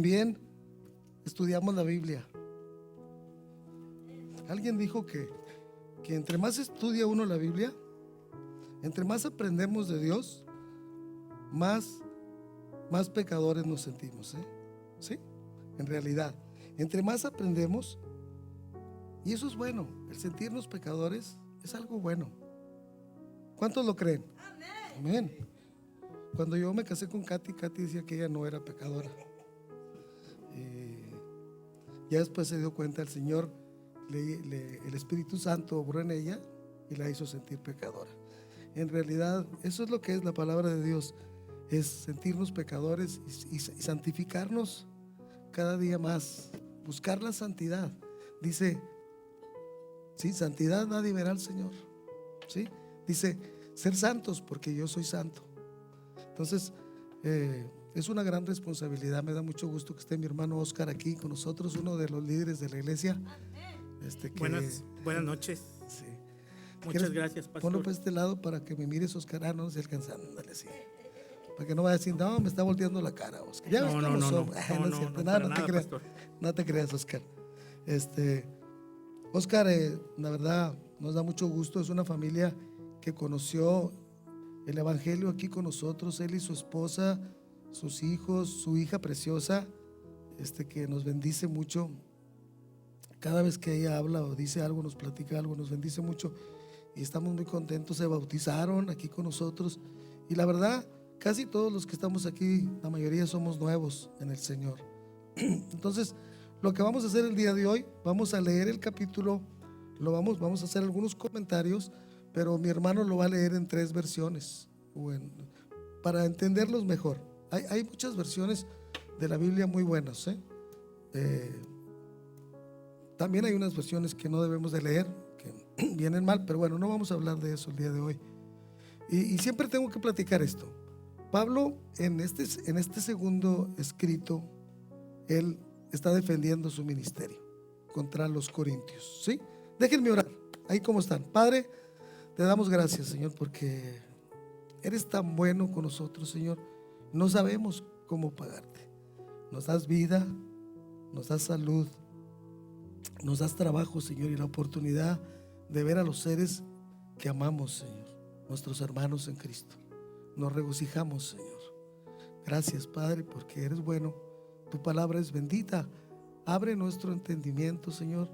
También estudiamos la Biblia. Alguien dijo que entre más estudia uno la Biblia, entre más aprendemos de Dios, más pecadores nos sentimos, ¿sí? En realidad, entre más aprendemos, y eso es bueno, el sentirnos pecadores es algo bueno. ¿Cuántos lo creen? Amén. Cuando yo me casé con Katy decía que ella no era pecadora. Ya después se dio cuenta el Señor, el Espíritu Santo obró en ella y la hizo sentir pecadora. En realidad, eso es lo que es la palabra de Dios, es sentirnos pecadores y santificarnos cada día más, buscar la santidad. Dice, sí, santidad nadie verá al Señor, ¿sí? Dice, ser santos porque yo soy santo. Entonces, es una gran responsabilidad. Me da mucho gusto que esté mi hermano Oscar aquí con nosotros, uno de los líderes de la iglesia. Buenas noches. Sí. Muchas gracias, pastor. Ponlo para este lado para que me mires, Oscar. Ah, no se alcanza, ándale, sí. Para que no vaya a decir, no, me está volteando la cara, Oscar. Ya ves cómo somos. No te creas, Oscar. Oscar, la verdad, nos da mucho gusto. Es una familia que conoció el evangelio aquí con nosotros. Él y su esposa, sus hijos, su hija preciosa, que nos bendice mucho. Cada vez que ella habla o dice algo, nos platica algo, nos bendice mucho y estamos muy contentos. Se bautizaron aquí con nosotros y la verdad, casi todos los que estamos aquí, la mayoría somos nuevos en el Señor. Entonces, lo que vamos a hacer el día de hoy, vamos a leer el capítulo, vamos a hacer algunos comentarios, pero mi hermano lo va a leer en 3 versiones para entenderlos mejor. Hay muchas versiones de la Biblia muy buenas, también hay unas versiones que no debemos de leer, que vienen mal, pero bueno, no vamos a hablar de eso el día de hoy. Y siempre tengo que platicar esto. Pablo, en este segundo escrito, él está defendiendo su ministerio contra los corintios, ¿sí? Déjenme orar, ahí como están. Padre, te damos gracias, Señor, porque eres tan bueno con nosotros, Señor. No sabemos cómo pagarte. Nos das vida, nos das salud, nos das trabajo, Señor, y la oportunidad de ver a los seres que amamos, Señor, nuestros hermanos en Cristo. Nos regocijamos, Señor. Gracias, Padre, porque eres bueno. Tu palabra es bendita. Abre nuestro entendimiento, Señor,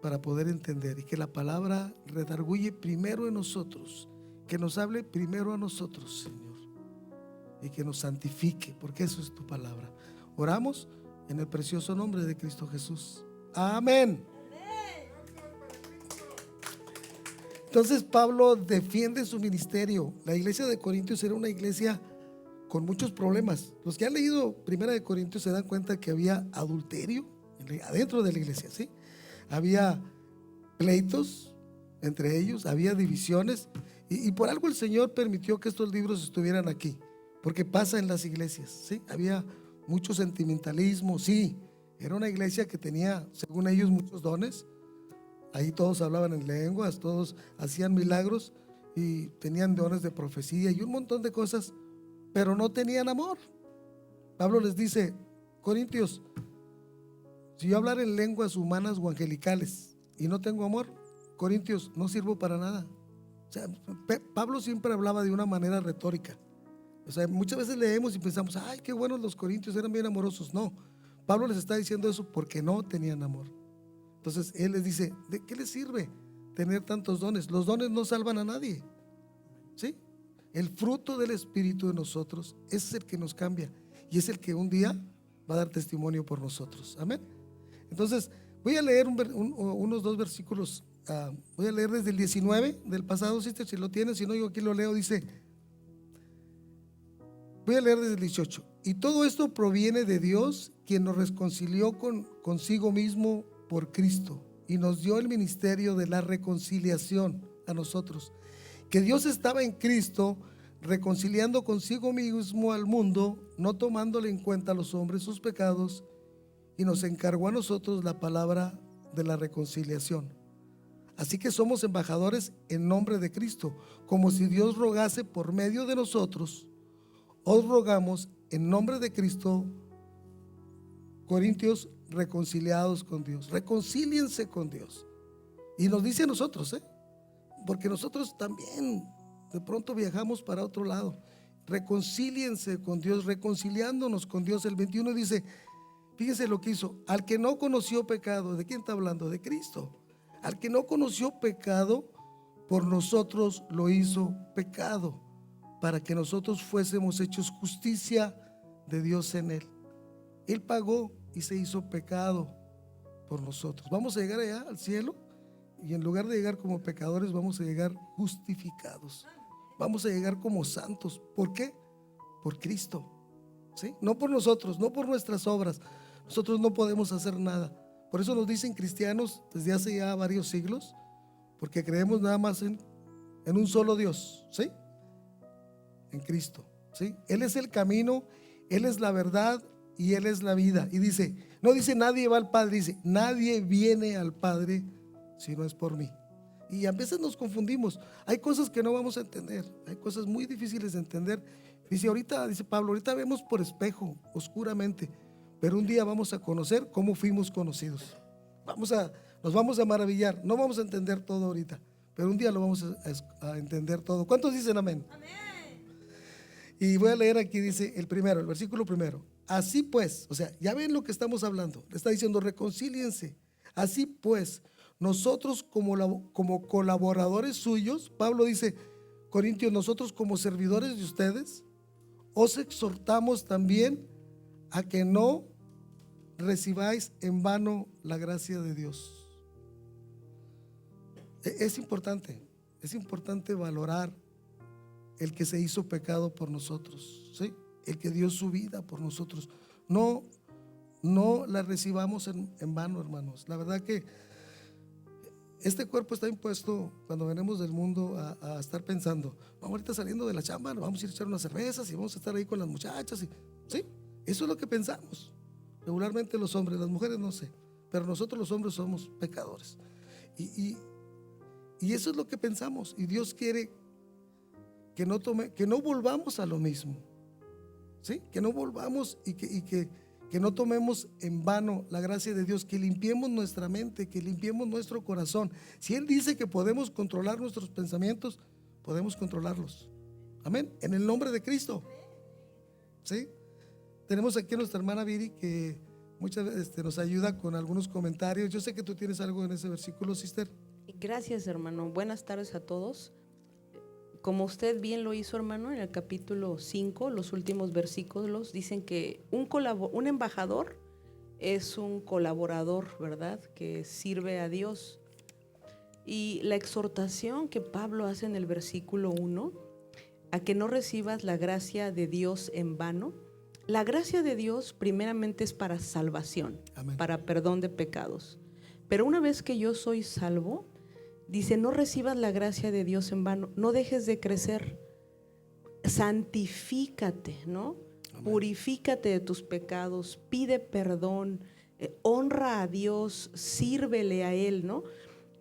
para poder entender y que la palabra redarguye primero en nosotros, que nos hable primero a nosotros, Señor, y que nos santifique, porque eso es tu palabra. Oramos en el precioso nombre de Cristo Jesús. Amén. Entonces Pablo defiende su ministerio. La iglesia de Corintios era una iglesia con muchos problemas. Los que han leído Primera de Corintios se dan cuenta que había adulterio adentro de la iglesia, ¿sí? Había pleitos entre ellos, había divisiones y por algo el Señor permitió que estos libros estuvieran aquí, porque pasa en las iglesias, ¿sí? Había mucho sentimentalismo, sí. Era una iglesia que tenía, según ellos, muchos dones. Ahí todos hablaban en lenguas, todos hacían milagros y tenían dones de profecía y un montón de cosas, pero no tenían amor. Pablo les dice, Corintios, si yo hablar en lenguas humanas o angelicales y no tengo amor, Corintios, no sirvo para nada. O sea, Pablo siempre hablaba de una manera retórica. O sea, muchas veces leemos y pensamos, ay, qué buenos los corintios, eran bien amorosos. No, Pablo les está diciendo eso porque no tenían amor. Entonces él les dice, ¿de qué les sirve tener tantos dones? Los dones no salvan a nadie, ¿sí? El fruto del Espíritu de nosotros es el que nos cambia y es el que un día va a dar testimonio por nosotros. Amén. Entonces voy a leer unos 2 versículos. Voy a leer desde el 19 del pasado, si lo tienes, si no yo aquí lo leo. Dice, voy a leer desde el 18. Y todo esto proviene de Dios, quien nos reconcilió consigo mismo por Cristo y nos dio el ministerio de la reconciliación a nosotros. Que Dios estaba en Cristo reconciliando consigo mismo al mundo, no tomándole en cuenta a los hombres sus pecados, y nos encargó a nosotros la palabra de la reconciliación. Así que somos embajadores en nombre de Cristo, como si Dios rogase por medio de nosotros. Os rogamos en nombre de Cristo, Corintios reconciliados con Dios. Reconcíliense con Dios. Y nos dice a nosotros, porque nosotros también de pronto viajamos para otro lado. Reconcíliense con Dios, reconciliándonos con Dios. El 21 dice, fíjese lo que hizo. Al que no conoció pecado, ¿de quién está hablando? De Cristo. Al que no conoció pecado, por nosotros lo hizo pecado, para que nosotros fuésemos hechos justicia de Dios en él. Él pagó y se hizo pecado por nosotros. Vamos a llegar allá al cielo, y en lugar de llegar como pecadores, vamos a llegar justificados. Vamos a llegar como santos. ¿Por qué? Por Cristo, ¿sí? No por nosotros, no por nuestras obras. Nosotros no podemos hacer nada. Por eso nos dicen cristianos desde hace ya varios siglos, porque creemos nada más en un solo Dios, ¿sí? En Cristo, ¿sí? Él es el camino, Él es la verdad y Él es la vida. Y dice, no dice nadie va al Padre, dice nadie viene al Padre si no es por mí. Y a veces nos confundimos. Hay cosas que no vamos a entender, hay cosas muy difíciles de entender. Dice Pablo, ahorita vemos por espejo, oscuramente, pero un día vamos a conocer cómo fuimos conocidos. Nos vamos a maravillar. No vamos a entender todo ahorita, pero un día lo vamos a entender todo. ¿Cuántos dicen amén? Amén. Y voy a leer aquí, dice el versículo primero. Así pues, o sea, ya ven lo que estamos hablando. Le está diciendo, reconcíliense. Así pues, nosotros como colaboradores suyos, Pablo dice, Corintios, nosotros como servidores de ustedes, os exhortamos también a que no recibáis en vano la gracia de Dios. Es importante valorar el que se hizo pecado por nosotros, ¿sí? El que dio su vida por nosotros. No la recibamos en vano, hermanos. La verdad que este cuerpo está impuesto, cuando venimos del mundo, a estar pensando, vamos ahorita saliendo de la chamba, nos vamos a ir a echar unas cervezas y vamos a estar ahí con las muchachas, ¿sí? Eso es lo que pensamos regularmente los hombres. Las mujeres no sé, pero nosotros los hombres somos pecadores, y eso es lo que pensamos. Y Dios quiere que no volvamos a lo mismo, ¿sí? Que no volvamos y que no tomemos en vano la gracia de Dios, que limpiemos nuestra mente, que limpiemos nuestro corazón. Si Él dice que podemos controlar nuestros pensamientos, podemos controlarlos. Amén, en el nombre de Cristo, ¿sí? Tenemos aquí a nuestra hermana Viri, que muchas veces nos ayuda con algunos comentarios. Yo sé que tú tienes algo en ese versículo, sister. Gracias, hermano. Buenas tardes a todos. Como usted bien lo hizo, hermano, en el capítulo 5, los últimos versículos dicen que un embajador es un colaborador, ¿verdad?, que sirve a Dios. Y la exhortación que Pablo hace en el versículo 1, a que no recibas la gracia de Dios en vano. La gracia de Dios primeramente es para salvación, amén, para perdón de pecados. Pero una vez que yo soy salvo, dice, no recibas la gracia de Dios en vano, no dejes de crecer, santifícate, ¿no? Amén. Purifícate de tus pecados, pide perdón, honra a Dios, sírvele a Él, ¿no?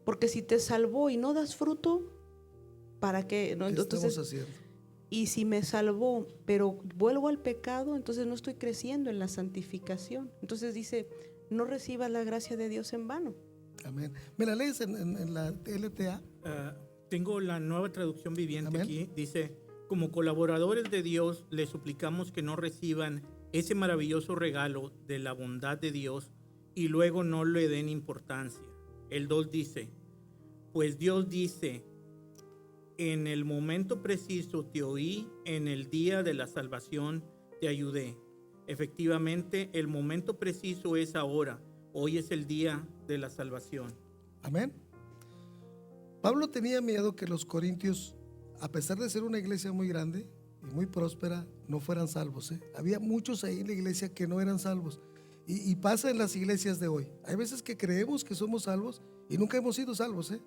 Porque si te salvó y no das fruto, ¿para qué? ¿No? ¿Qué estamos haciendo? Y si me salvó, pero vuelvo al pecado, entonces no estoy creciendo en la santificación. Entonces dice, no recibas la gracia de Dios en vano. Amén. ¿Me la lees en la LTA? Tengo la Nueva Traducción Viviente. Amén. Aquí dice, como colaboradores de Dios, les suplicamos que no reciban ese maravilloso regalo de la bondad de Dios y luego no le den importancia. El 2 dice, pues Dios dice, en el momento preciso te oí, en el día de la salvación te ayudé. Efectivamente, el momento preciso es ahora. Hoy es el día de la salvación. Amén. Pablo tenía miedo que los corintios, a pesar de ser una iglesia muy grande y muy próspera, no fueran salvos, ¿eh? Había muchos ahí en la iglesia que no eran salvos. Y pasa en las iglesias de hoy. Hay veces que creemos que somos salvos y nunca hemos sido salvos, ¿eh?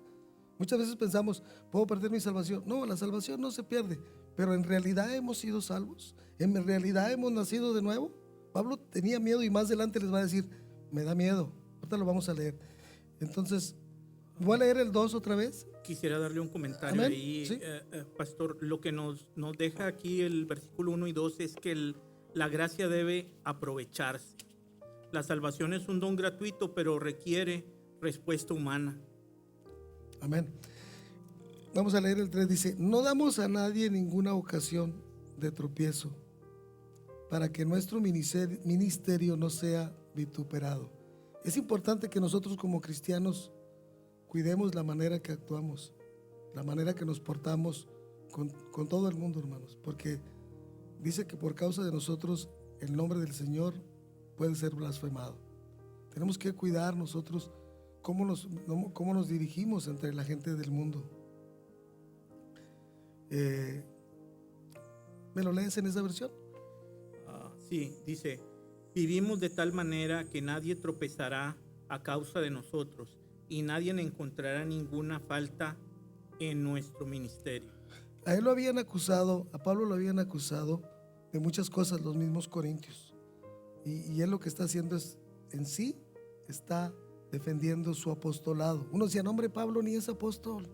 Muchas veces pensamos, ¿puedo perder mi salvación? No, la salvación no se pierde, pero en realidad hemos sido salvos. En realidad hemos nacido de nuevo. Pablo tenía miedo y más adelante les va a decir, me da miedo. Ahorita lo vamos a leer. Entonces, voy a leer el 2 otra vez. Quisiera darle un comentario. Amén. Ahí, ¿sí? Pastor, lo que nos deja aquí el versículo 1 y 2 es que la gracia debe aprovecharse. La salvación es un don gratuito, pero requiere respuesta humana. Amén. Vamos a leer el 3, dice: no damos a nadie ninguna ocasión de tropiezo, para que nuestro ministerio no sea vituperado. Es importante que nosotros como cristianos cuidemos la manera que actuamos, la manera que nos portamos con todo el mundo, hermanos, porque dice que por causa de nosotros el nombre del Señor puede ser blasfemado. Tenemos que cuidar nosotros cómo nos dirigimos entre la gente del mundo. ¿Me lo lees en esa versión? Sí, dice: vivimos de tal manera que nadie tropezará a causa de nosotros y nadie encontrará ninguna falta en nuestro ministerio. A él lo habían acusado, a Pablo lo habían acusado de muchas cosas los mismos corintios, y él lo que está haciendo es, en sí, está defendiendo su apostolado. Uno decía: no, hombre, Pablo ni es apóstol,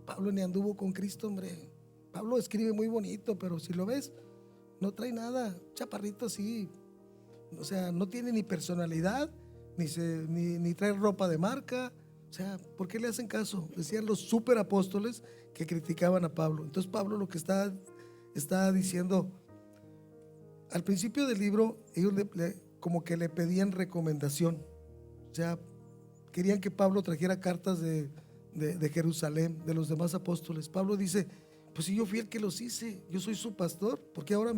Pablo ni anduvo con Cristo, hombre. Pablo escribe muy bonito, pero si lo ves, no trae nada, chaparrito así, o sea, no tiene ni personalidad, ni trae ropa de marca. O sea, ¿por qué le hacen caso? Decían los superapóstoles que criticaban a Pablo. Entonces Pablo lo que está diciendo, al principio del libro, ellos como que le pedían recomendación. O sea, querían que Pablo trajera cartas de Jerusalén, de los demás apóstoles. Pablo dice: pues si yo fui el que los hice, yo soy su pastor, ¿por qué ahora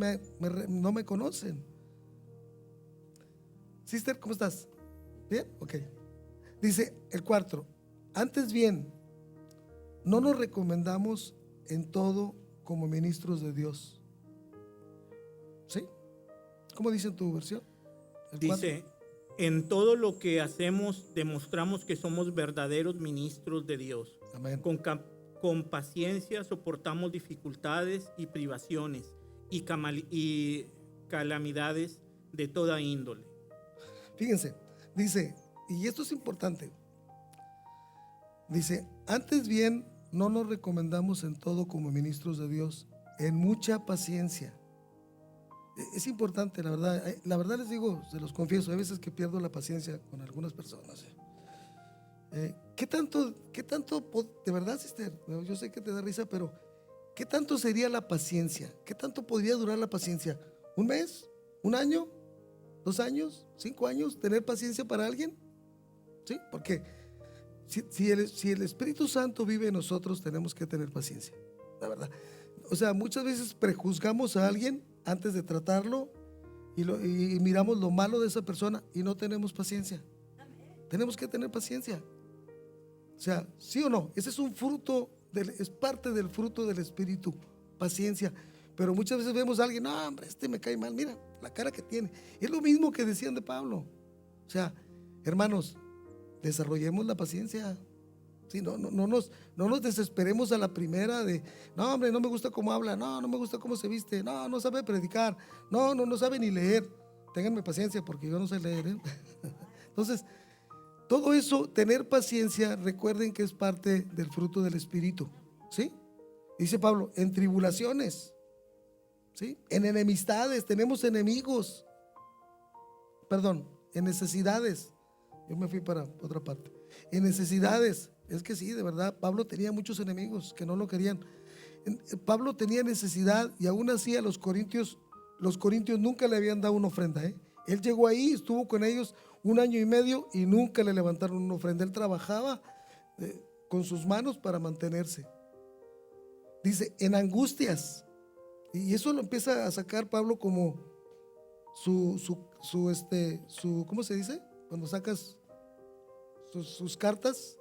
no me conocen? Sister, ¿cómo estás? ¿Bien? Ok. Dice el 4: antes bien, no nos recomendamos en todo como ministros de Dios. ¿Sí? ¿Cómo dice en tu versión? Dice: en todo lo que hacemos demostramos que somos verdaderos ministros de Dios. Amén. Con paciencia soportamos dificultades y privaciones y calamidades de toda índole. Fíjense, dice, y esto es importante, dice: antes bien, no nos recomendamos en todo como ministros de Dios, en mucha paciencia. Es importante, la verdad les digo, se los confieso, hay veces que pierdo la paciencia con algunas personas. ¿Qué tanto, de verdad, sister? Yo sé que te da risa, pero ¿qué tanto sería la paciencia? ¿Qué tanto podría durar la paciencia? ¿Un mes? ¿Un año? ¿2 años? ¿5 años? ¿Tener paciencia para alguien? ¿Sí? Porque si el Espíritu Santo vive en nosotros, tenemos que tener paciencia, la verdad. O sea, muchas veces prejuzgamos a alguien antes de tratarlo y miramos lo malo de esa persona y no tenemos paciencia. Tenemos que tener paciencia. O sea, ¿sí o no? Ese es un fruto, es parte del fruto del Espíritu, paciencia. Pero muchas veces vemos a alguien: no, hombre, este me cae mal, mira la cara que tiene. Es lo mismo que decían de Pablo. O sea, hermanos, desarrollemos la paciencia. Sí, no nos desesperemos a la primera de: no, hombre, no me gusta cómo habla, no me gusta cómo se viste, no sabe predicar, no sabe ni leer. Ténganme paciencia porque yo no sé leer, ¿eh? Entonces, todo eso, tener paciencia, recuerden que es parte del fruto del Espíritu, ¿sí? Dice Pablo: en tribulaciones, ¿sí? En enemistades, tenemos enemigos, perdón, en necesidades. Yo me fui para otra parte. En necesidades, es que sí, de verdad, Pablo tenía muchos enemigos que no lo querían. Pablo tenía necesidad y aún así a los corintios nunca le habían dado una ofrenda, ¿eh? Él llegó ahí, estuvo con ellos 1 año y medio y nunca le levantaron una ofrenda. Él trabajaba con sus manos para mantenerse. Dice: en angustias. Y eso lo empieza a sacar Pablo como su ¿cómo se dice? Cuando sacas sus cartas,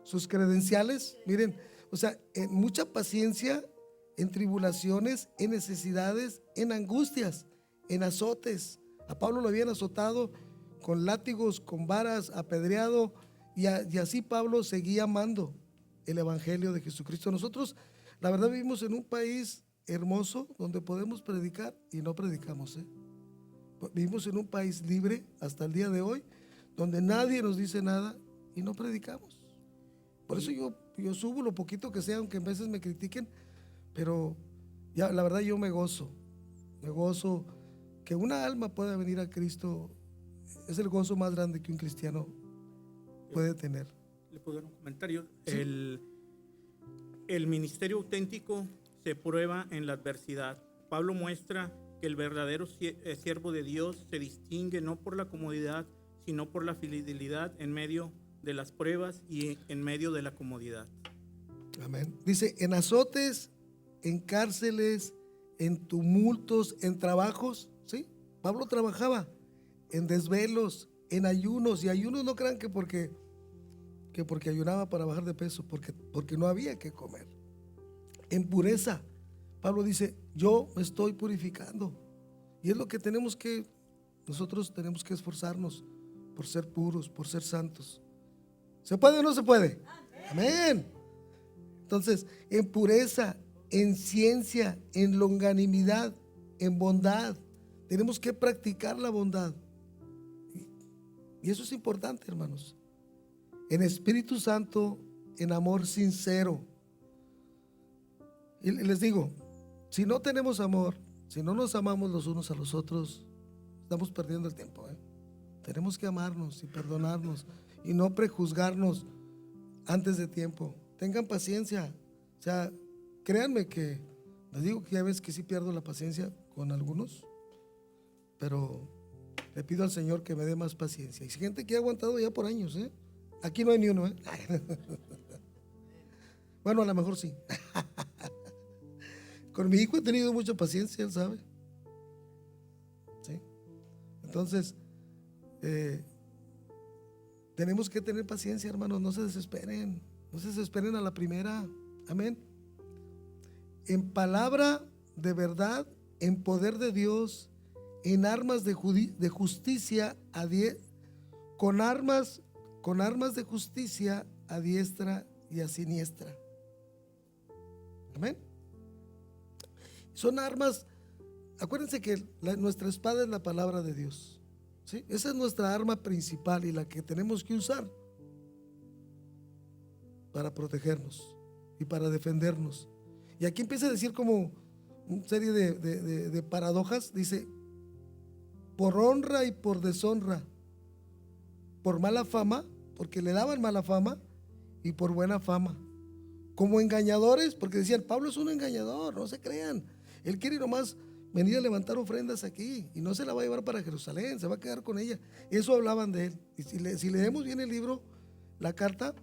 sus credenciales. Miren, o sea, en mucha paciencia, en tribulaciones, en necesidades, en angustias, en azotes. A Pablo lo habían azotado con látigos, con varas, apedreado, y así Pablo seguía amando el evangelio de Jesucristo. Nosotros, la verdad, vivimos en un país hermoso donde podemos predicar y no predicamos, ¿eh? Vivimos en un país libre hasta el día de hoy, donde nadie nos dice nada y no predicamos. Por eso yo subo lo poquito que sea, aunque a veces me critiquen, pero ya, la verdad, yo me gozo que una alma pueda venir a Cristo es el gozo más grande que un cristiano puede tener. ¿Le puedo dar un comentario? Sí. El ministerio auténtico se prueba en la adversidad. Pablo muestra que el verdadero siervo de Dios se distingue no por la comodidad, sino por la fidelidad en medio de las pruebas y en medio de la comodidad. Amén. Dice, en azotes, en cárceles, en tumultos, en trabajos, ¿sí? Pablo trabajaba en desvelos, en ayunos, y ayunos no crean que porque ayunaba para bajar de peso, porque no había que comer. En pureza, Pablo dice, yo me estoy purificando, y es lo que nosotros tenemos que esforzarnos por ser puros, por ser santos. ¿Se puede o no se puede? Amén. Entonces, en pureza, en ciencia, en longanimidad, en bondad, tenemos que practicar la bondad. Y eso es importante, hermanos. En Espíritu Santo, en amor sincero. Y les digo, si no tenemos amor, si no nos amamos los unos a los otros, estamos perdiendo el tiempo, ¿eh? Tenemos que amarnos y perdonarnos y no prejuzgarnos antes de tiempo. Tengan paciencia. O sea, créanme que les digo que ya ves que sí pierdo la paciencia con algunos, pero le pido al Señor que me dé más paciencia. Y hay gente que ha aguantado ya por años, ¿eh? Aquí no hay ni uno, ¿eh? Bueno, a lo mejor sí. Con mi hijo he tenido mucha paciencia, él sabe. ¿Sí? Entonces, tenemos que tener paciencia, hermanos. No se desesperen. No se desesperen a la primera. Amén. En palabra de verdad, en poder de Dios, en armas de justicia con armas de justicia a diestra y a siniestra. Amén. Son armas. Acuérdense que nuestra espada es la palabra de Dios, ¿sí? Esa es nuestra arma principal y la que tenemos que usar para protegernos y para defendernos. Y aquí empieza a decir como una serie de paradojas. Dice, por honra y por deshonra, por mala fama, porque le daban mala fama, y por buena fama, como engañadores, porque decían, Pablo es un engañador, no se crean, él quiere nomás venir a levantar ofrendas aquí y no se la va a llevar para Jerusalén, se va a quedar con ella. Eso hablaban de él. Y si leemos bien el libro, la carta,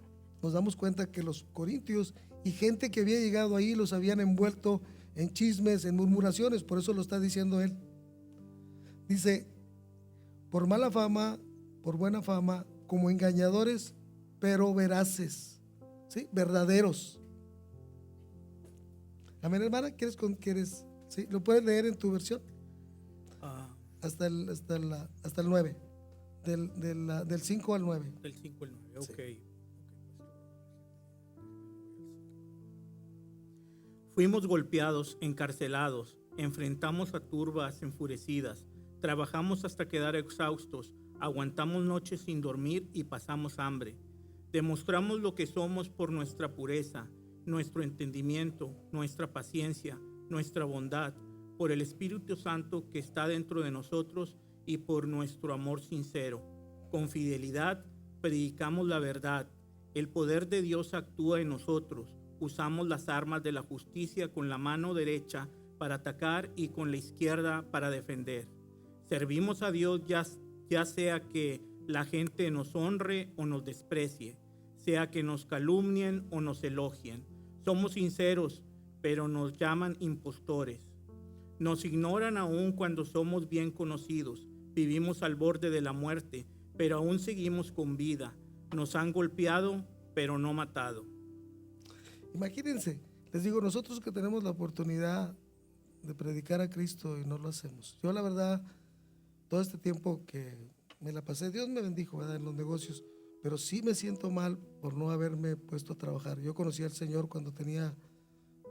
nos damos cuenta que los corintios y gente que había llegado ahí los habían envuelto en chismes, en murmuraciones. Por eso lo está diciendo él. Dice, por mala fama, por buena fama, como engañadores, pero veraces, ¿sí? Verdaderos. Amén, hermana. ¿Quieres? ¿Sí? ¿Lo puedes leer en tu versión? Hasta el 9. Del 5 al 9. Del 5 al 9, ok. Sí. Fuimos golpeados, encarcelados, enfrentamos a turbas enfurecidas, trabajamos hasta quedar exhaustos, aguantamos noches sin dormir y pasamos hambre. Demostramos lo que somos por nuestra pureza, nuestro entendimiento, nuestra paciencia, nuestra bondad, por el Espíritu Santo que está dentro de nosotros y por nuestro amor sincero. Con fidelidad predicamos la verdad. El poder de Dios actúa en nosotros. Usamos las armas de la justicia con la mano derecha para atacar y con la izquierda para defender. Servimos a Dios ya sea que la gente nos honre o nos desprecie, sea que nos calumnien o nos elogien. Somos sinceros, pero nos llaman impostores. Nos ignoran aún cuando somos bien conocidos. Vivimos al borde de la muerte, pero aún seguimos con vida. Nos han golpeado, pero no matado. Imagínense, les digo, nosotros que tenemos la oportunidad de predicar a Cristo y no lo hacemos. Yo la verdad, todo este tiempo que me la pasé, Dios me bendijo, ¿verdad?, en los negocios, pero sí me siento mal por no haberme puesto a trabajar. Yo conocí al Señor cuando tenía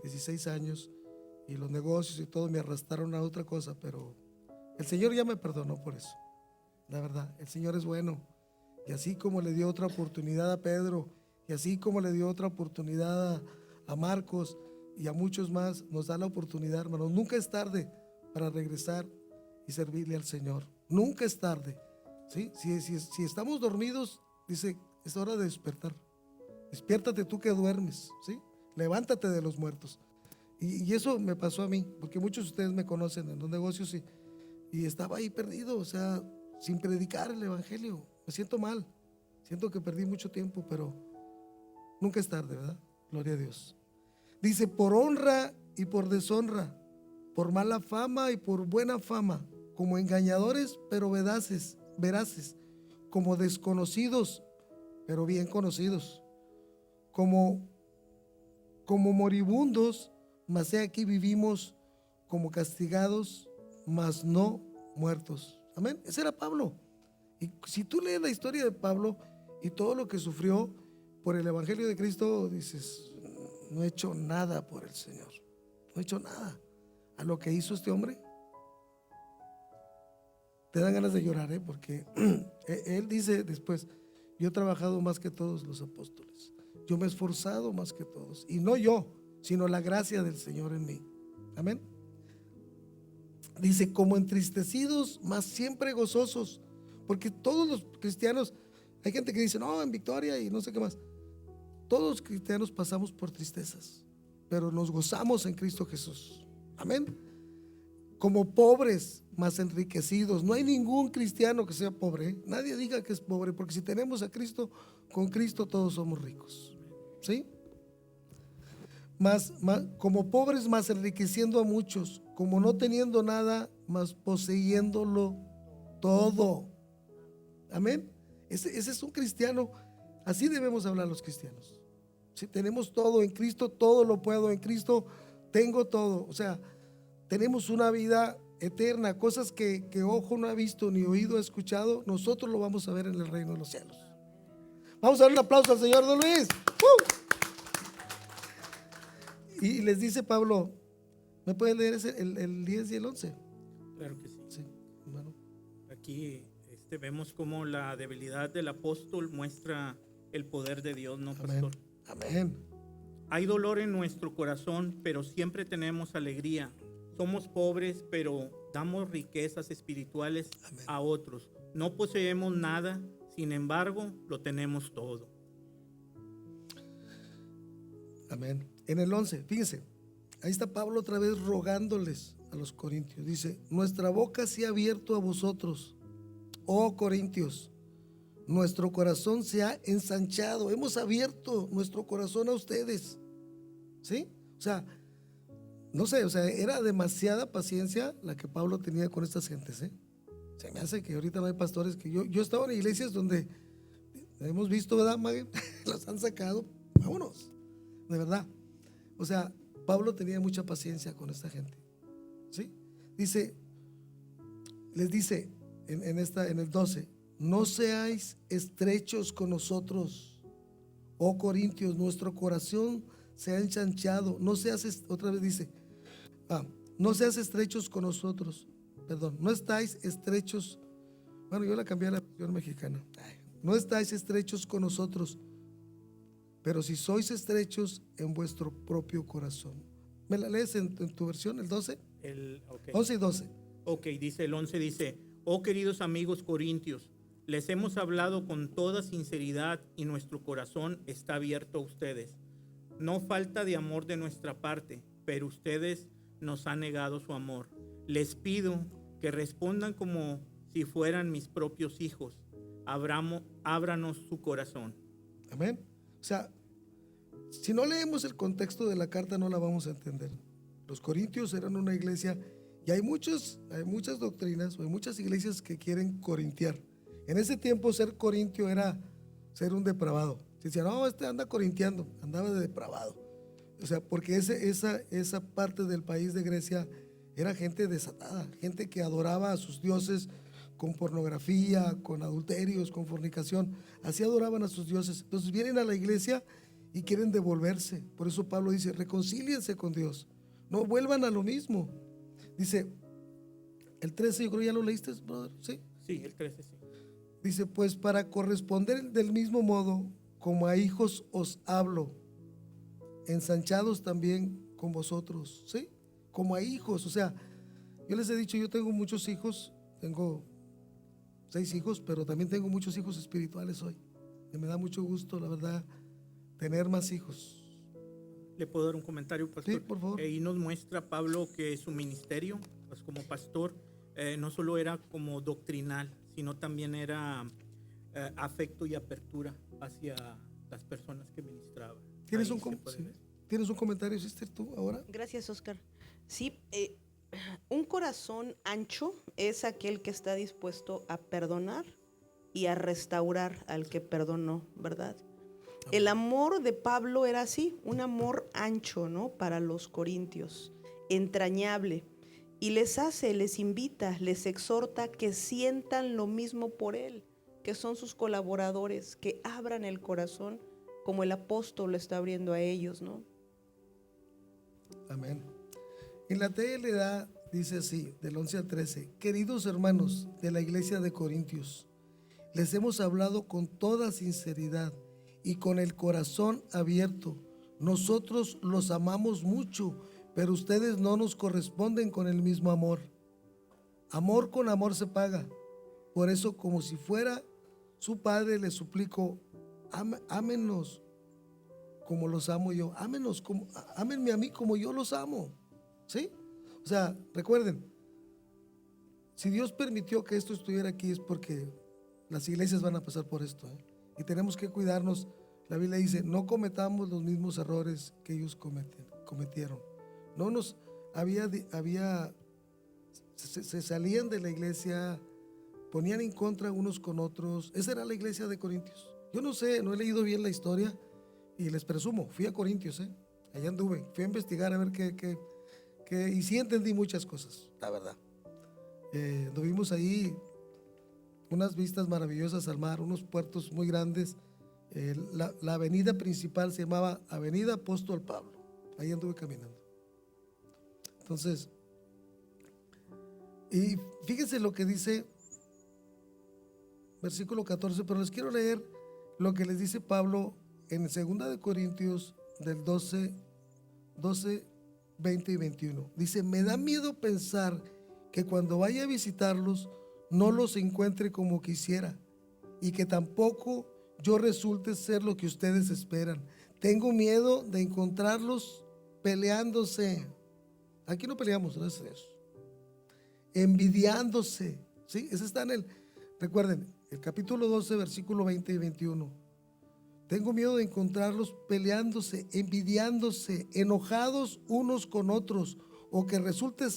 16 años y los negocios y todo me arrastraron a otra cosa, pero el Señor ya me perdonó por eso. La verdad, el Señor es bueno. Y así como le dio otra oportunidad a Pedro, y así como le dio otra oportunidad a Marcos y a muchos más, nos da la oportunidad, hermanos. Nunca es tarde para regresar y servirle al Señor. Nunca es tarde. ¿sí? Si estamos dormidos, dice, es hora de despertar. Despiértate tú que duermes, ¿sí? Levántate de los muertos. Y eso me pasó a mí, porque muchos de ustedes me conocen en los negocios y estaba ahí perdido, o sea, sin predicar el evangelio. Me siento mal, siento que perdí mucho tiempo, pero nunca es tarde, ¿verdad? Gloria a Dios. Dice, por honra y por deshonra, por mala fama y por buena fama, como engañadores pero veraces, como desconocidos pero bien conocidos, como moribundos, mas he aquí vivimos, como castigados, mas no muertos. Amén. Ese era Pablo. Y si tú lees la historia de Pablo y todo lo que sufrió por el evangelio de Cristo, dices, no he hecho nada por el Señor, no he hecho nada. A lo que hizo este hombre, te dan ganas de llorar, porque él dice después, yo he trabajado más que todos los apóstoles, yo me he esforzado más que todos, y no yo, sino la gracia del Señor en mí. Amén. Dice, como entristecidos, mas siempre gozosos, porque todos los cristianos, hay gente que dice, no, en victoria y no sé qué más. Todos los cristianos pasamos por tristezas, pero nos gozamos en Cristo Jesús. Amén. Como pobres, mas enriquecidos. No hay ningún cristiano que sea pobre, ¿eh? Nadie diga que es pobre, porque si tenemos a Cristo, con Cristo todos somos ricos. ¿Sí? Como pobres, mas enriqueciendo a muchos, como no teniendo nada, mas poseyéndolo todo. Amén. Ese es un cristiano. Así debemos hablar los cristianos. Si tenemos todo en Cristo, todo lo puedo en Cristo, tengo todo. O sea, tenemos una vida eterna, cosas que ojo no ha visto ni oído ha escuchado, nosotros lo vamos a ver en el reino de los cielos. Vamos a dar un aplauso al Señor Don Luis. Y les dice Pablo, ¿me pueden leer el 10 y el 11? Claro que sí. Sí, hermano. Aquí vemos cómo la debilidad del apóstol muestra el poder de Dios, ¿no, pastor? Amén. Hay dolor en nuestro corazón, pero siempre tenemos alegría. Somos pobres, pero damos riquezas espirituales a otros. No poseemos nada, sin embargo, lo tenemos todo. Amén. En el 11, fíjense, ahí está Pablo otra vez rogándoles a los corintios. Dice, nuestra boca se ha abierto a vosotros, oh corintios, nuestro corazón se ha ensanchado, hemos abierto nuestro corazón a ustedes. ¿Sí? O sea, no sé, o sea, era demasiada paciencia la que Pablo tenía con estas gentes, ¿eh? Se me hace que ahorita no hay pastores que yo he estado en iglesias donde hemos visto, ¿verdad, Maggie? Los han sacado, vámonos, de verdad. O sea, Pablo tenía mucha paciencia con esta gente, ¿sí? Dice, les dice en el 12, no seáis estrechos con nosotros, oh corintios, nuestro corazón se ha ensanchado. No seas, otra vez dice, no seas estrechos con nosotros, perdón, no estáis estrechos. Bueno, yo la cambié a la versión mexicana. No estáis estrechos con nosotros, pero si sois estrechos en vuestro propio corazón. ¿Me la lees en tu versión, el 12? Okay. 11 y 12. Ok, dice el 11, dice, oh queridos amigos corintios, les hemos hablado con toda sinceridad y nuestro corazón está abierto a ustedes. No falta de amor de nuestra parte, pero ustedes nos han negado su amor. Les pido que respondan como si fueran mis propios hijos. Ábranos su corazón. Amén. O sea, si no leemos el contexto de la carta no la vamos a entender. Los corintios eran una iglesia y hay muchas doctrinas o hay muchas iglesias que quieren corintiar. En ese tiempo ser corintio era ser un depravado. Se decía, no, anda corintiando, andaba de depravado. O sea, porque esa parte del país de Grecia era gente desatada, gente que adoraba a sus dioses con pornografía, con adulterios, con fornicación. Así adoraban a sus dioses. Entonces vienen a la iglesia y quieren devolverse. Por eso Pablo dice, reconcíliense con Dios. No vuelvan a lo mismo. Dice, el 13, yo creo ya lo leíste, brother. ¿Sí? Sí, el 13, sí. Dice, pues para corresponder del mismo modo, como a hijos os hablo, ensanchados también con vosotros, ¿sí? Como a hijos. O sea, yo les he dicho, yo tengo muchos hijos, tengo 6 hijos, pero también tengo muchos hijos espirituales hoy. Y me da mucho gusto, la verdad, tener más hijos. ¿Le puedo dar un comentario, pastor? Sí, por favor. Y nos muestra Pablo que su ministerio, pues como pastor, no solo era como doctrinal, sino también era afecto y apertura hacia las personas que ministraba. ¿Tienes Ahí un, se puede sí. ver. ¿Tienes un comentario, sister, tú ahora? Gracias, Oscar. Sí, un corazón ancho es aquel que está dispuesto a perdonar y a restaurar al que perdonó, ¿verdad? El amor de Pablo era así, un amor ancho, ¿no? Para los corintios, entrañable. Y les invita, les exhorta que sientan lo mismo por él, que son sus colaboradores, que abran el corazón como el apóstol lo está abriendo a ellos, ¿no? Amén. En la TLA dice así, del 11 al 13: queridos hermanos de la iglesia de Corintios, les hemos hablado con toda sinceridad y con el corazón abierto. Nosotros los amamos mucho, pero ustedes no nos corresponden con el mismo amor. Amor con amor se paga. Por eso, como si fuera su padre, les suplico, ámenos como los amo yo. Ámenme a mí como yo los amo. ¿Sí? O sea, recuerden, si Dios permitió que esto estuviera aquí es porque las iglesias van a pasar por esto, ¿eh? Y tenemos que cuidarnos. La Biblia dice, no cometamos los mismos errores que ellos cometieron. No nos se salían de la iglesia, ponían en contra unos con otros. Esa era la iglesia de Corintios. Yo no sé, no he leído bien la historia y les presumo, fui a Corintios, allá anduve, fui a investigar a ver qué, y sí entendí muchas cosas, la verdad. Tuvimos ahí unas vistas maravillosas al mar, unos puertos muy grandes. La avenida principal se llamaba Avenida Apóstol Pablo. Ahí anduve caminando. Entonces, y fíjense lo que dice versículo 14, pero les quiero leer lo que les dice Pablo en 2 de Corintios del 12, 20 y 21. Dice, me da miedo pensar que cuando vaya a visitarlos no los encuentre como quisiera y que tampoco yo resulte ser lo que ustedes esperan. Tengo miedo de encontrarlos peleándose. Aquí no peleamos, no es eso. Envidiándose. ¿Sí? Ese está recuerden, el capítulo 12, versículo 20 y 21. Tengo miedo de encontrarlos peleándose, envidiándose, enojados unos con otros, o que resulten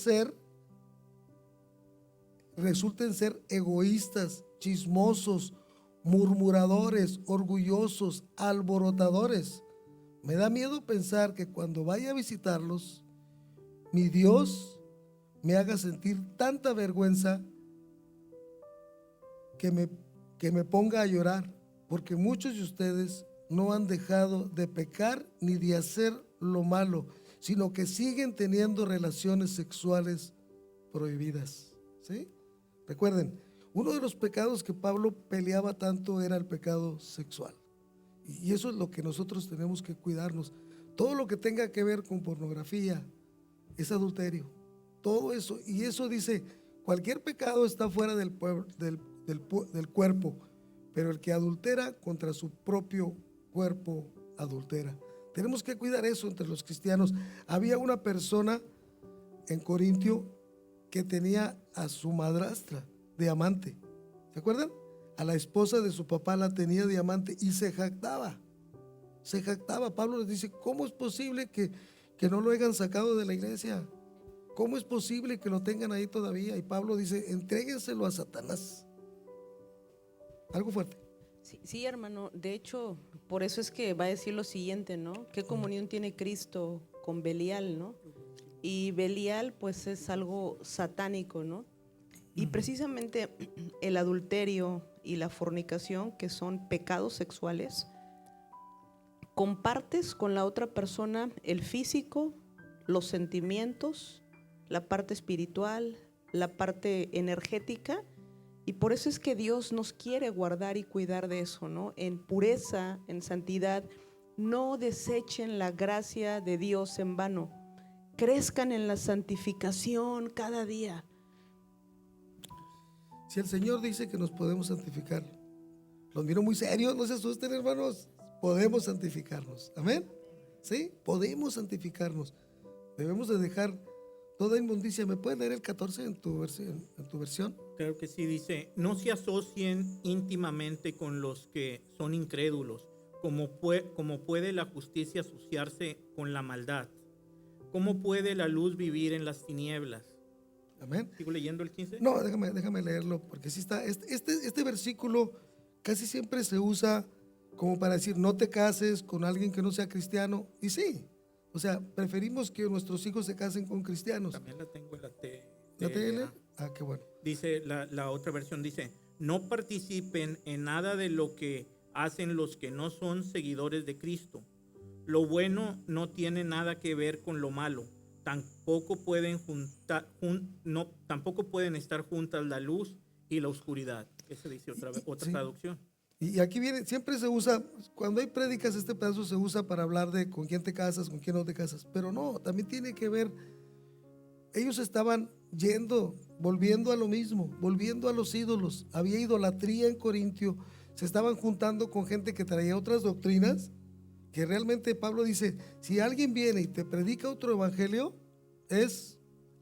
ser egoístas, chismosos, murmuradores, orgullosos, alborotadores. Me da miedo pensar que cuando vaya a visitarlos, mi Dios me haga sentir tanta vergüenza que me ponga a llorar, porque muchos de ustedes no han dejado de pecar ni de hacer lo malo, sino que siguen teniendo relaciones sexuales prohibidas. ¿Sí? Recuerden, uno de los pecados que Pablo peleaba tanto era el pecado sexual. Y eso es lo que nosotros tenemos que cuidarnos. Todo lo que tenga que ver con pornografía es adulterio. Todo eso. Y eso dice, cualquier pecado está fuera del cuerpo, pero el que adultera contra su propio cuerpo adultera. Tenemos que cuidar eso entre los cristianos. Había una persona en Corintio que tenía a su madrastra de amante. ¿Se acuerdan? A la esposa de su papá la tenía de amante y se jactaba. Se jactaba. Pablo les dice, ¿cómo es posible que no lo hayan sacado de la iglesia? ¿Cómo es posible que lo tengan ahí todavía? Y Pablo dice, entréguenselo a Satanás. Algo fuerte. Sí, hermano. De hecho, por eso es que va a decir lo siguiente, ¿no? ¿Qué comunión tiene Cristo con Belial, no? Y Belial, pues, es algo satánico, ¿no? Y precisamente el adulterio y la fornicación, que son pecados sexuales, compartes con la otra persona el físico, los sentimientos, la parte espiritual, la parte energética, y por eso es que Dios nos quiere guardar y cuidar de eso, ¿no? En pureza, en santidad. No desechen la gracia de Dios en vano. Crezcan en la santificación cada día. Si el Señor dice que nos podemos santificar, los miro muy serios, no se asusten, hermanos, podemos santificarnos, amén, ¿sí? Podemos santificarnos, debemos de dejar toda inmundicia. ¿Me puedes leer el 14 en tu versión? Claro que sí, dice, no se asocien íntimamente con los que son incrédulos, como puede la justicia asociarse con la maldad. ¿Cómo puede la luz vivir en las tinieblas? Amén. ¿Sigo leyendo el 15? No, déjame leerlo, porque sí está, este versículo casi siempre se usa como para decir, no te cases con alguien que no sea cristiano, y sí, o sea, preferimos que nuestros hijos se casen con cristianos. También la tengo en la ¿La TL? Ah, qué bueno. Dice, la otra versión dice, no participen en nada de lo que hacen los que no son seguidores de Cristo. Lo bueno no tiene nada que ver con lo malo. Tampoco pueden estar juntas la luz y la oscuridad. Esa dice otra Sí. traducción. Y aquí viene, siempre se usa, cuando hay prédicas, este pedazo se usa para hablar de con quién te casas, con quién no te casas, pero no, también tiene que ver, ellos estaban volviendo a lo mismo, volviendo a los ídolos, había idolatría en Corintio, se estaban juntando con gente que traía otras doctrinas, que realmente Pablo dice, si alguien viene y te predica otro evangelio, es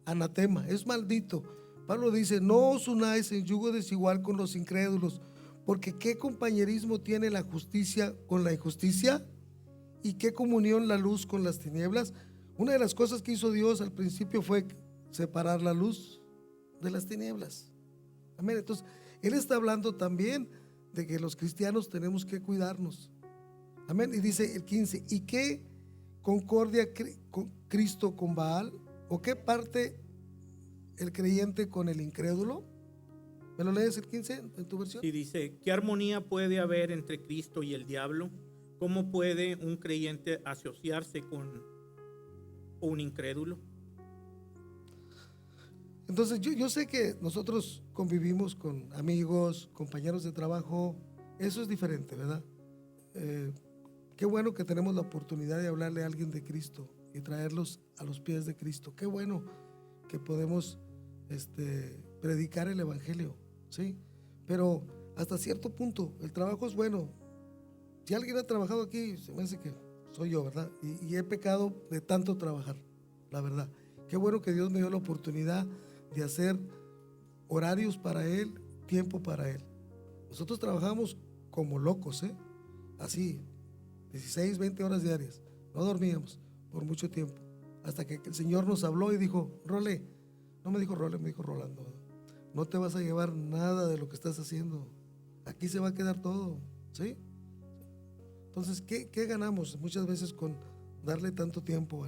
anatema, es maldito. Pablo dice, no os unáis en yugo desigual con los incrédulos, porque ¿qué compañerismo tiene la justicia con la injusticia? ¿Y qué comunión la luz con las tinieblas? Una de las cosas que hizo Dios al principio fue separar la luz de las tinieblas. Amén. Entonces, Él está hablando también de que los cristianos tenemos que cuidarnos. Amén. Y dice el 15, ¿y qué concordia Cristo con Baal? ¿O qué parte el creyente con el incrédulo? ¿Me lo lees el 15 en tu versión? Y dice, ¿qué armonía puede haber entre Cristo y el diablo? ¿Cómo puede un creyente asociarse con un incrédulo? Entonces yo sé que nosotros convivimos con amigos, compañeros de trabajo, eso es diferente, ¿verdad? Qué bueno que tenemos la oportunidad de hablarle a alguien de Cristo y traerlos a los pies de Cristo. Qué bueno que podemos predicar el evangelio, ¿sí? Pero hasta cierto punto el trabajo es bueno. Si alguien ha trabajado aquí, se me hace que soy yo, ¿verdad? Y he pecado de tanto trabajar, la verdad. Qué bueno que Dios me dio la oportunidad de hacer horarios para Él, tiempo para Él. Nosotros trabajamos como locos, así, 16, 20 horas diarias. No dormíamos por mucho tiempo, hasta que el Señor nos habló y dijo, Role, no me dijo Role, me dijo Rolando, no te vas a llevar nada de lo que estás haciendo, aquí se va a quedar todo, ¿sí? Entonces, ¿qué ganamos muchas veces con darle tanto tiempo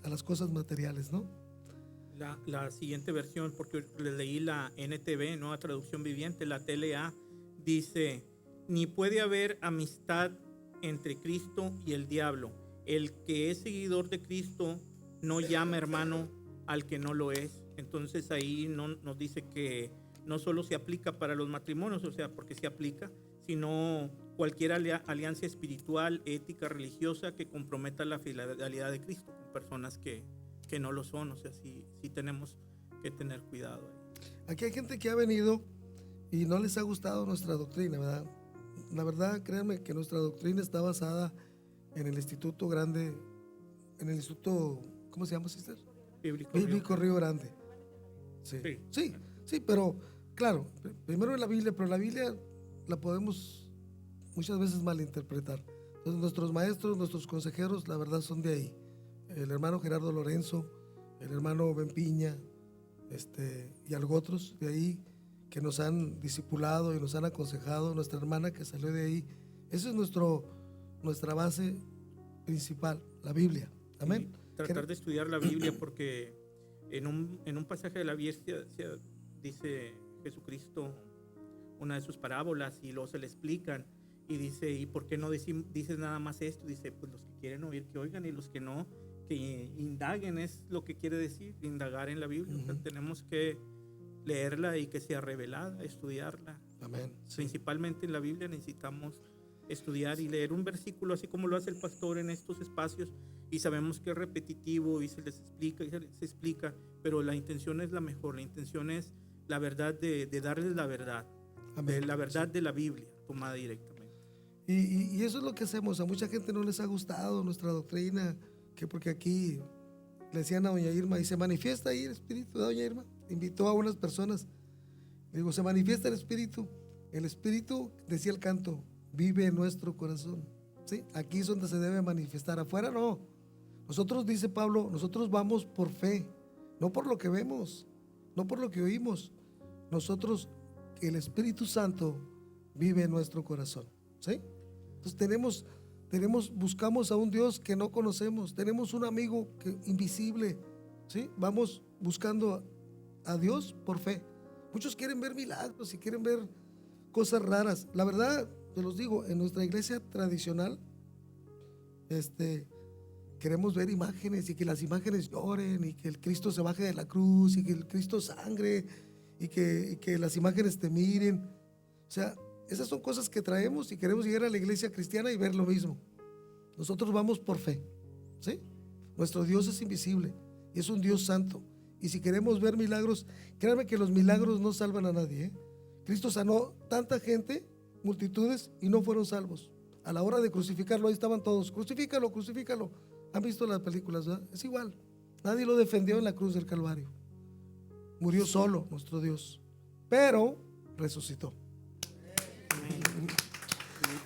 a las cosas materiales, no? La siguiente versión, porque les leí la NTV, Nueva Traducción Viviente, la TLA, dice, ni puede haber amistad entre Cristo y el diablo. El que es seguidor de Cristo no llama hermano al que no lo es. Entonces ahí no, nos dice que no solo se aplica para los matrimonios, o sea, porque se aplica, sino cualquier alianza espiritual, ética, religiosa que comprometa la fidelidad de Cristo con personas que no lo son. O sea, sí tenemos que tener cuidado. Aquí hay gente que ha venido y no les ha gustado nuestra doctrina, ¿verdad? La verdad, créanme que nuestra doctrina está basada en el Instituto Grande, en el Instituto, ¿cómo se llama, sister? Bíblico Río Grande. Sí, pero claro, primero en la Biblia, pero la Biblia la podemos muchas veces malinterpretar. Entonces nuestros maestros, nuestros consejeros, la verdad son de ahí. El hermano Gerardo Lorenzo, el hermano Ben Piña, y algo otros de ahí que nos han discipulado y nos han aconsejado, nuestra hermana que salió de ahí. Esa es nuestra base principal, la Biblia. Amén. Sí, tratar de estudiar la Biblia, porque en un pasaje de la Biblia dice Jesucristo una de sus parábolas y luego se le explican y dice, ¿y por qué no dices nada más esto? Dice, pues los que quieren oír que oigan y los que no, que indaguen. Es lo que quiere decir, indagar en la Biblia. O sea, tenemos que leerla y que sea revelada, estudiarla. Amén. Sí. Principalmente en la Biblia necesitamos estudiar y leer un versículo así como lo hace el pastor en estos espacios, y sabemos que es repetitivo y se les explica y se explica, pero la intención es la mejor. La intención es la verdad de darles la verdad, Amén. la verdad de la Biblia tomada directamente. Y eso es lo que hacemos. A mucha gente no les ha gustado nuestra doctrina, que porque aquí le decían a doña Irma, y se manifiesta ahí el Espíritu de doña Irma. Invitó a unas personas. Digo, se manifiesta el Espíritu. El Espíritu, decía el canto, vive en nuestro corazón. ¿Sí? Aquí es donde se debe manifestar. Afuera no. Nosotros, dice Pablo, nosotros vamos por fe, no por lo que vemos, no por lo que oímos. Nosotros, el Espíritu Santo vive en nuestro corazón. ¿Sí? Entonces buscamos a un Dios que no conocemos. Tenemos un amigo invisible. ¿Sí? Vamos buscando a Dios por fe. Muchos quieren ver milagros y quieren ver cosas raras. La verdad, te los digo, en nuestra iglesia tradicional, queremos ver imágenes y que las imágenes lloren y que el Cristo se baje de la cruz y que el Cristo sangre y que las imágenes te miren. O sea, esas son cosas que traemos y queremos llegar a la iglesia cristiana y ver lo mismo. Nosotros vamos por fe, ¿sí? Nuestro Dios es invisible y es un Dios santo. Y si queremos ver milagros, créanme que los milagros no salvan a nadie, ¿eh? Cristo sanó tanta gente, multitudes, y no fueron salvos. A la hora de crucificarlo, ahí estaban todos. Crucifícalo, crucifícalo. ¿Han visto las películas, verdad? Es igual. Nadie lo defendió en la cruz del Calvario. Murió solo nuestro Dios, pero resucitó.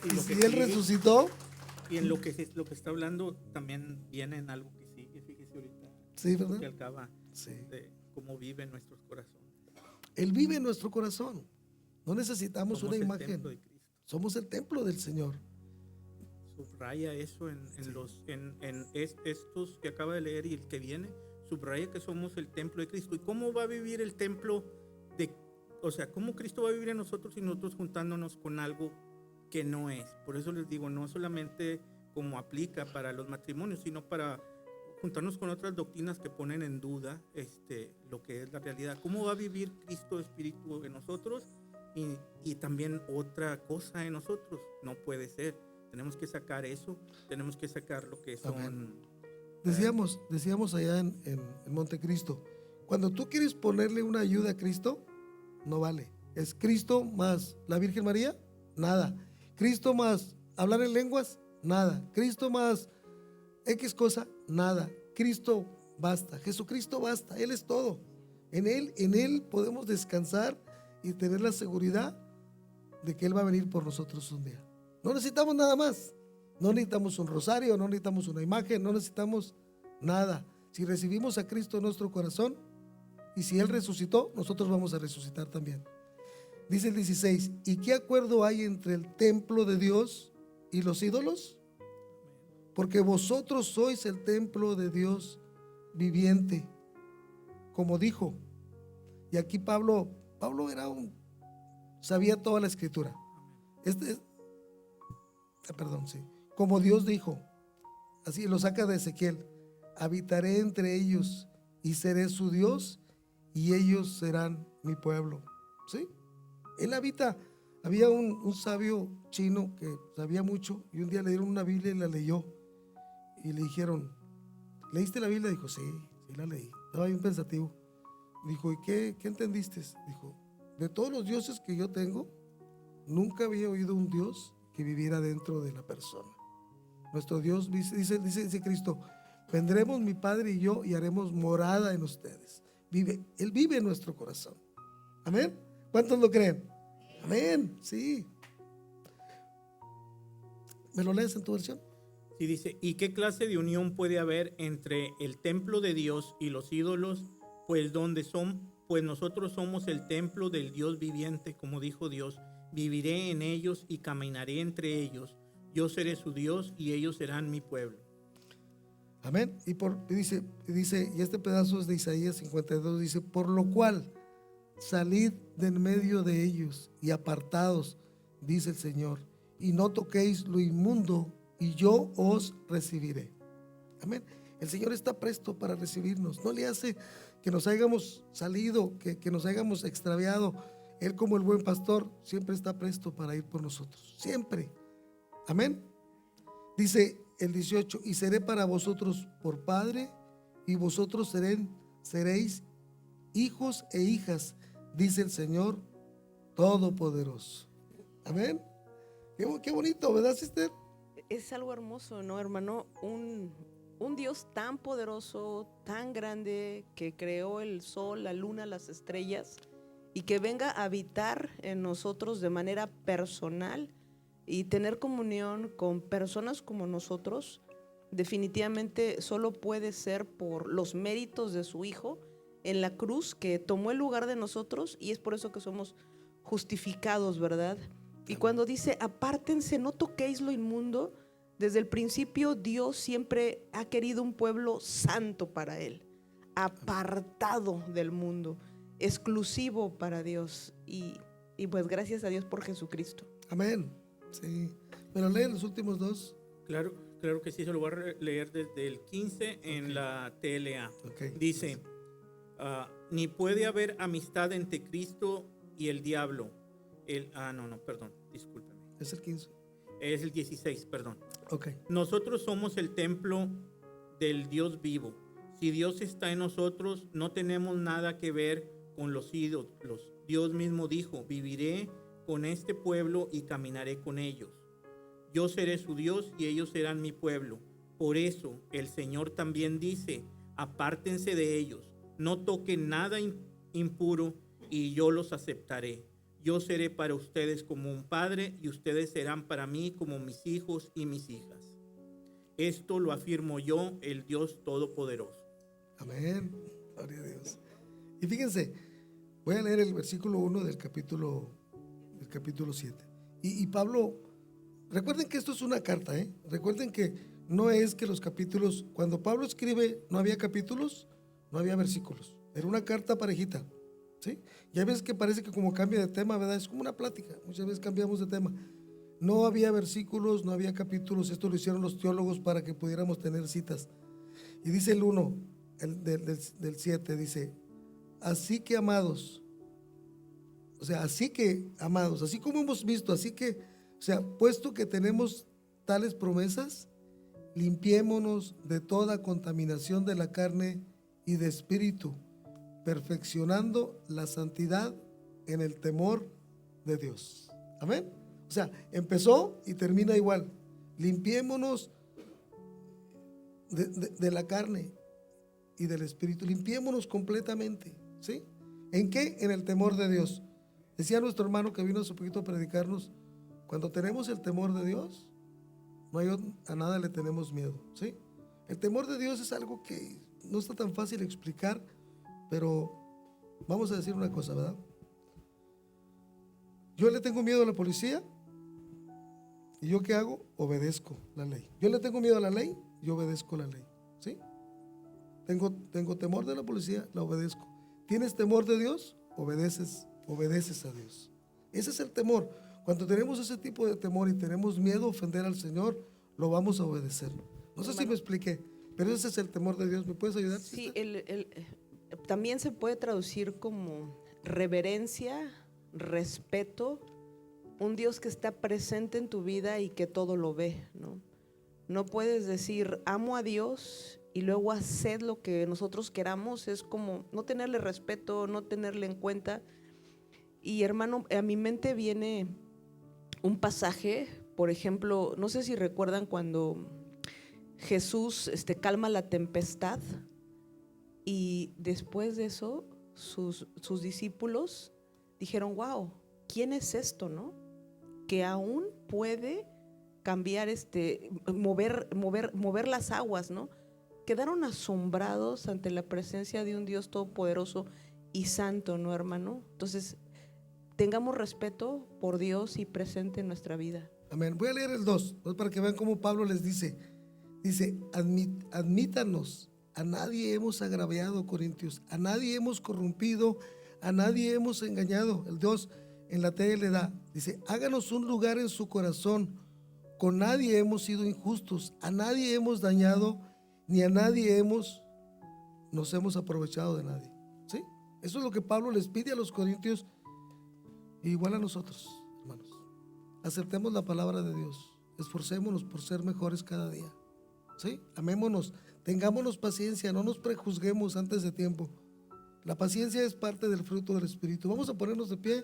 Y si Él resucitó, y en lo que está hablando también viene en algo que sigue, fíjese ahorita. Sí, ¿verdad? Que acaba Sí. de cómo vive en nuestros corazones. Él vive en nuestro corazón. No necesitamos Somos una el imagen. templo de Cristo. Somos el templo del Señor. Subraya eso en estos que acaba de leer y el que viene. Subraya que somos el templo de Cristo. ¿Y cómo va a vivir el templo cómo Cristo va a vivir en nosotros y nosotros juntándonos con algo que no es? Por eso les digo, no solamente como aplica para los matrimonios, sino para juntarnos con otras doctrinas que ponen en duda lo que es la realidad. ¿Cómo va a vivir Cristo Espíritu en nosotros? Y también otra cosa en nosotros. No puede ser. Tenemos que sacar eso, tenemos que sacar lo que son. Amén. Decíamos allá en Montecristo, cuando tú quieres ponerle una ayuda a Cristo, no vale. Es Cristo más la Virgen María, nada. Cristo más hablar en lenguas, nada. Cristo más X cosa, nada. Cristo basta. Jesucristo basta. Él es todo. En Él podemos descansar y tener la seguridad de que Él va a venir por nosotros un día. No necesitamos nada más. No necesitamos un rosario, no necesitamos una imagen, no necesitamos nada. Si recibimos a Cristo en nuestro corazón y si Él resucitó, nosotros vamos a resucitar también. Dice el 16, ¿y qué acuerdo hay entre el templo de Dios y los ídolos? Porque vosotros sois el templo de Dios viviente, como dijo. Y aquí Pablo sabía toda la escritura. Como Dios dijo, así lo saca de Ezequiel, habitaré entre ellos y seré su Dios y ellos serán mi pueblo. ¿Sí? Él habita. Había un sabio chino que sabía mucho y un día le dieron una Biblia y la leyó y le dijeron, ¿leíste la Biblia? Dijo, sí la leí. Estaba bien pensativo. Dijo, ¿y qué entendiste? Dijo, de todos los dioses que yo tengo, nunca había oído un Dios que viviera dentro de la persona. Nuestro Dios, dice Cristo, vendremos mi Padre y yo y haremos morada en ustedes. Él vive en nuestro corazón. Amén. ¿Cuántos lo creen? Amén. Sí. ¿Me lo lees en tu versión? Sí, dice, ¿y qué clase de unión puede haber entre el templo de Dios y los ídolos? Pues nosotros somos el templo del Dios viviente, como dijo Dios. Viviré en ellos y caminaré entre ellos. Yo seré su Dios y ellos serán mi pueblo. Amén. Y dice, y este pedazo es de Isaías 52, dice, por lo cual salid de en medio de ellos y apartados, dice el Señor, y no toquéis lo inmundo, y yo os recibiré. Amén. El Señor está presto para recibirnos. No le hace que nos hayamos salido, que nos hayamos extraviado. Él, como el buen pastor, siempre está presto para ir por nosotros. Siempre. Amén. Dice el 18, y seré para vosotros por padre, y vosotros seréis hijos e hijas, dice el Señor Todopoderoso. Amén. Qué bonito, ¿verdad, sister? Es algo hermoso, ¿no, hermano? Un Dios tan poderoso, tan grande, que creó el sol, la luna, las estrellas, y que venga a habitar en nosotros de manera personal y tener comunión con personas como nosotros, definitivamente solo puede ser por los méritos de su Hijo en la cruz, que tomó el lugar de nosotros, y es por eso que somos justificados, ¿verdad? Y cuando dice, apártense, no toquéis lo inmundo, desde el principio Dios siempre ha querido un pueblo santo para Él, apartado del mundo, exclusivo para Dios. Y pues gracias a Dios por Jesucristo. Amén. Sí. ¿Me lo leen los últimos dos? Claro que sí, se lo voy a leer desde el 15 en la TLA. Dice, ni puede haber amistad entre Cristo y el diablo. Perdón, discúlpeme. Es el 15. Es el 16, perdón. Okay. Nosotros somos el templo del Dios vivo. Si Dios está en nosotros, no tenemos nada que ver con los ídolos. Dios mismo dijo, viviré con este pueblo y caminaré con ellos. Yo seré su Dios y ellos serán mi pueblo. Por eso el Señor también dice, apártense de ellos, no toquen nada impuro y yo los aceptaré. Yo seré para ustedes como un padre y ustedes serán para mí como mis hijos y mis hijas. Esto lo afirmo yo, el Dios Todopoderoso. Amén. Gloria a Dios. Y fíjense, voy a leer el versículo 1 del capítulo 7. Y Pablo, recuerden que esto es una carta, recuerden que no es que los capítulos, cuando Pablo escribe, no había capítulos, no había versículos, era una carta parejita. ¿Sí? Ya ves que parece que como cambia de tema, ¿verdad? Es como una plática, muchas veces cambiamos de tema. No había versículos, no había capítulos, esto lo hicieron los teólogos para que pudiéramos tener citas. Y dice el 1 del 7, dice, así que amados, así como hemos visto, puesto que tenemos tales promesas, limpiémonos de toda contaminación de la carne y de espíritu, perfeccionando la santidad en el temor de Dios. Amén. Empezó y termina igual. Limpiémonos de la carne y del espíritu. Limpiémonos completamente. ¿Sí? ¿En qué? En el temor de Dios. Decía nuestro hermano que vino hace poquito a predicarnos, cuando tenemos el temor de Dios, a nada le tenemos miedo. ¿Sí? El temor de Dios es algo que no está tan fácil explicar. Pero vamos a decir una cosa, ¿verdad? Yo le tengo miedo a la policía y ¿yo qué hago? Obedezco la ley. Yo le tengo miedo a la ley, yo obedezco la ley. ¿Sí? Tengo temor de la policía, la obedezco. ¿Tienes temor de Dios? Obedeces a Dios. Ese es el temor. Cuando tenemos ese tipo de temor y tenemos miedo a ofender al Señor, lo vamos a obedecer. No sé si me expliqué, pero ese es el temor de Dios. ¿Me puedes ayudar? Sí, también se puede traducir como reverencia, respeto, un Dios que está presente en tu vida y que todo lo ve, ¿no? No puedes decir amo a Dios y luego hacer lo que nosotros queramos, es como no tenerle respeto, no tenerle en cuenta. Y hermano, a mi mente viene un pasaje, por ejemplo, no sé si recuerdan cuando Jesús calma la tempestad. Y después de eso, sus discípulos dijeron, wow, ¿quién es esto, no? Que aún puede cambiar, mover las aguas, ¿no? Quedaron asombrados ante la presencia de un Dios todopoderoso y santo, ¿no, hermano? Entonces, tengamos respeto por Dios y presente en nuestra vida. Amén. Voy a leer el 2, para que vean cómo Pablo les dice, admítanos. A nadie hemos agraviado, Corintios, a nadie hemos corrompido, a nadie hemos engañado. El 2 en la TLA le da, dice, háganos un lugar en su corazón, con nadie hemos sido injustos, a nadie hemos dañado, ni a nadie nos hemos aprovechado de nadie. ¿Sí? Eso es lo que Pablo les pide a los corintios, igual a nosotros, hermanos. Aceptemos la palabra de Dios, esforcémonos por ser mejores cada día. ¿Sí? Amémonos, tengámonos paciencia, no nos prejuzguemos antes de tiempo. La paciencia es parte del fruto del Espíritu. Vamos a ponernos de pie.